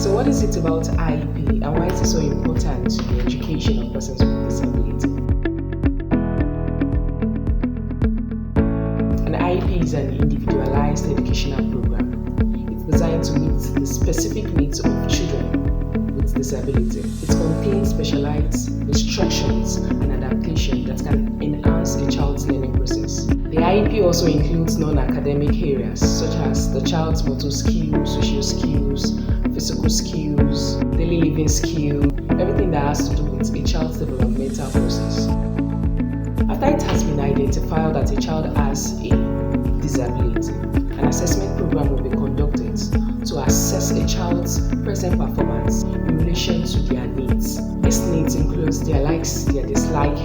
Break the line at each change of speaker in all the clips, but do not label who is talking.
So what is it about IEP and why is it so important to the education of persons with disability? An IEP is an individualized educational program. It's designed to meet the specific needs of children with disability. It contains specialized instructions and adaptation that can enhance a child's learning process. The IEP also includes non-academic areas such as the child's motor skills, social skills, physical skills, daily living skills, everything that has to do with a child's developmental process. After it has been identified that a child has a disability, an assessment program will be conducted to assess a child's present performance in relation to their needs. These needs include their likes, their dislikes,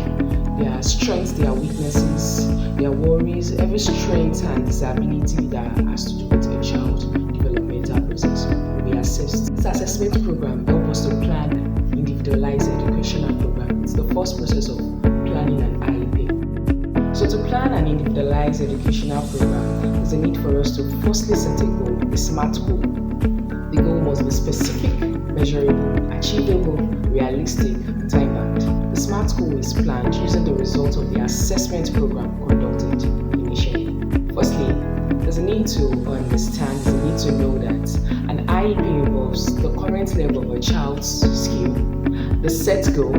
their strengths, their weaknesses, their worries, every strength and disability that has to do with a child's developmental process will be assessed. This assessment program helps us to plan individualized educational program. It's the first process of planning an IEP. So to plan an individualized educational program, there's a need for us to firstly set a goal, a SMART goal. The goal must be specific, measurable, achievable, realistic, and time-bound. The SMART goal is planned using the results of the assessment program conducted initially. Firstly, there's a need to understand, there's a need to know that an IEP involves the current level of a child's skill, the set goal,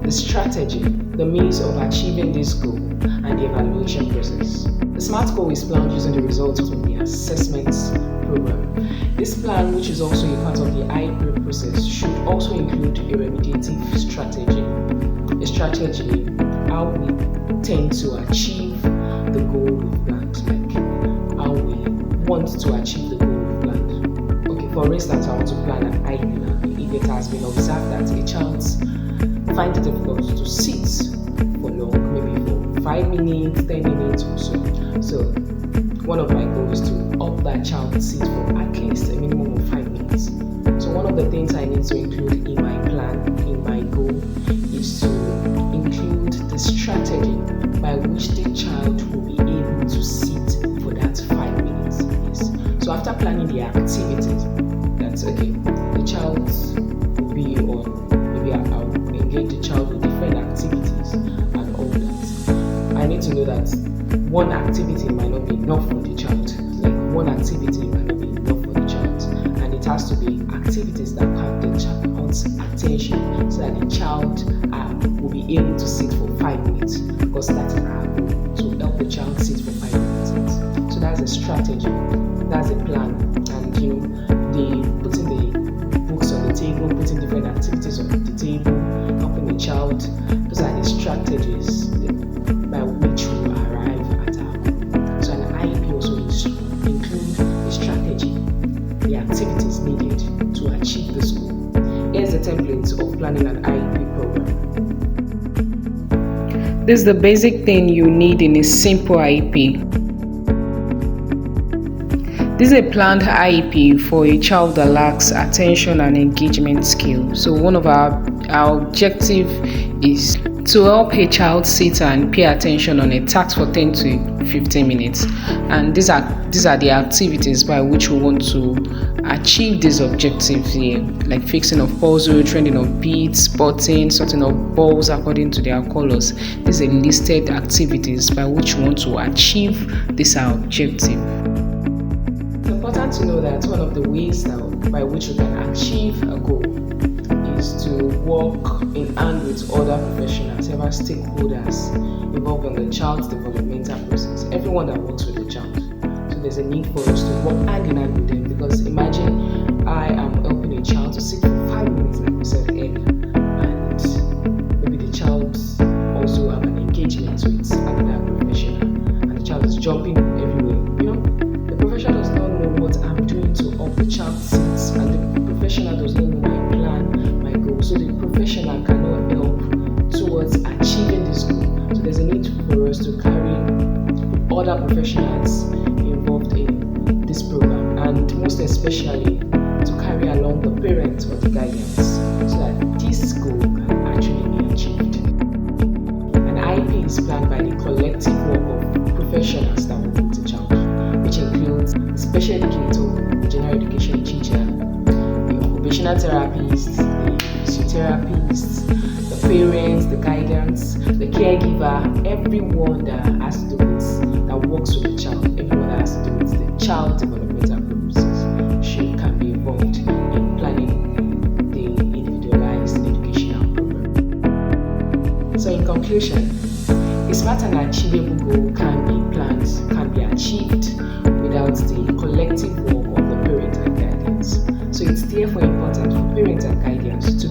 the strategy, the means of achieving this goal, and the evaluation process. The SMART goal is planned using the results of the assessment program. This plan, which is also a part of the IEP process, should also include a remediative strategy. A strategy, how we tend to achieve the goal we've planned, like how we want to achieve the goal we've planned. Okay, for instance, I want to plan an IEP. If it has been observed that a child finds it difficult to sit for long, maybe for 5 minutes, 10 minutes or so. One of my goals is to up that child seat for at least a minimum of 5 minutes. So one of the things I need to include in my plan, in my goal, is to include the strategy by which the child will be able to sit for that 5 minutes. Yes. So after planning the activities, that's okay. The child will be on, maybe I'll engage the child with different activities and all that. I need to know that one activity might not be enough for the child. Like one activity might not be enough for the child. And it has to be activities that capture the child's attention so that the child will be able to sit for 5 minutes, because that is our goal, to help the child sit for 5 minutes. So that's a strategy, that's a plan. And the putting the books on the table, putting different activities on the table, helping the child, those are the strategies by which we arrive at our goal. So an IEP also include a strategy, the activities needed to achieve this goal. Here's the template of planning an IEP program.
This is the basic thing you need in a simple IEP. This is a planned IEP for a child that lacks attention and engagement skills. So one of our objective is to help a child sit and pay attention on a task for 10 to 15 minutes. And these are the activities by which we want to achieve this objective here, like fixing of puzzle, training of beads, spotting, sorting of balls according to their colors. These are listed activities by which we want to achieve this objective.
It's important to know that one of the ways now by which we can achieve a goal is to work in hand with other professionals, several stakeholders involved in the child's developmental process, everyone that works with the child. So there's a need for us to work hand in hand with them, because imagine I am helping a child to sit for 5 minutes, like we said earlier, and maybe the child also have an engagement with another professional, and the child is jumping everywhere. The professional does not know what I'm doing to help the child sit, and the professional does not know my plan, my goal. So the professional cannot help towards achieving this goal. So there's a need for us to carry other professionals involved in this program, and most especially to carry along the parents or the guardians, so that this goal can actually be achieved. An IEP is planned by the collective work of professionals that work with the child, which includes the special educator, the general education teacher, the occupational therapists, the physiotherapists, the parents, the guidance, the caregiver, everyone that has to do with, that works with the child, everyone that has to do with the child developmental processes can be involved in planning the individualized educational program. So in conclusion, a smart and achievable goal can be planned, can be achieved without the collective work of the parent and guardians. So it's therefore important for parents and guardians